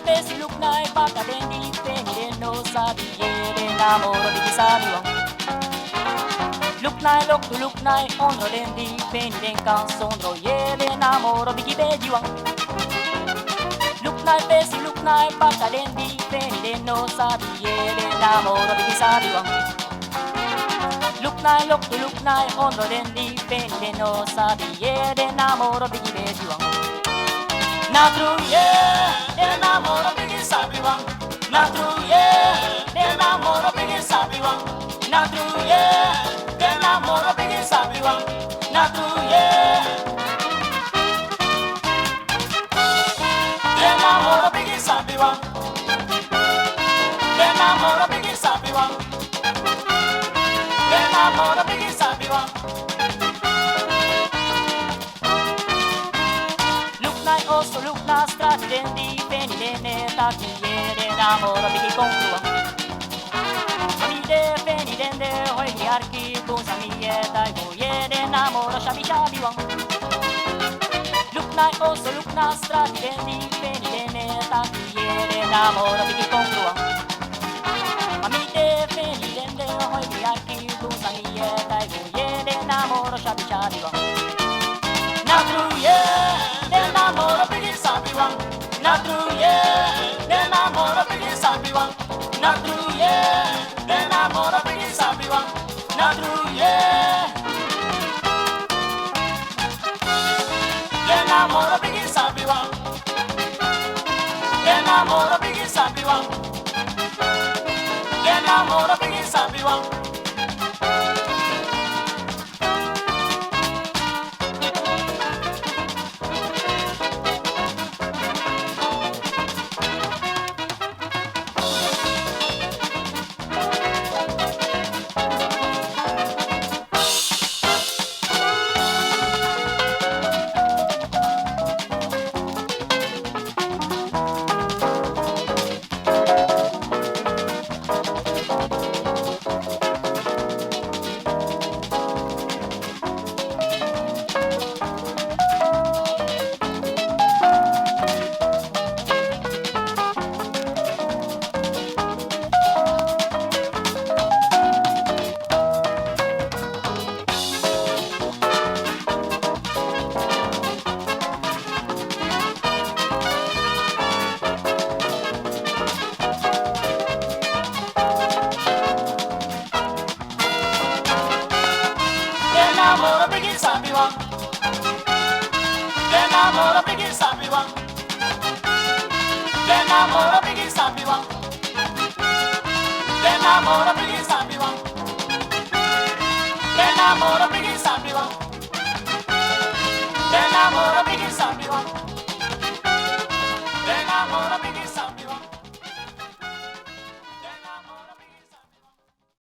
pesi luknai baka dendi peni deno sabi yere namoro di sabiwang. Luknai lok tu luknai onro dendi peni den cansono yere namoro di bejiwang. Luknai pesi luknai baka dendi peni deno sabi yere namoro di sabiwang. Luknai lok tu luknai onro dendi peni deno sabi yere namoro di bejiwang. Natru de namoro bigi sabiwang. Natru de namoro bigi sabiwang. Natru de namoro bigi sabiwang. Natru de namoro bigi sabiwang. De namoro bigi sabiwang. De namoro bigi sabiwang. Oso lukna strati dendi peni dene taki yere namoro bigi konkuang. Amide peni dende hoi ni arki kun samiye dai go yere namoro shabi shabi wang. Lukna oso lukna strati dendi peni dene taki yere namoro bigi konkuang. Amide peni dende hoi ni arki kun samiye dai go yere namoro shabi shabi wang. Natru de namoro bigi sabiwang. Natru de namoro bigi sabiwang. Natru de namoro bigi sabiwang. Natru de namoro bigi sabiwang. De namoro bigi sabiwang. De namoro bigi sabiwang. Namoro bigi sabiwang. De namoro bigi sabiwang. De namoro bigi sabiwang. De namoro bigi sabiwang. De namoro bigi sabiwang.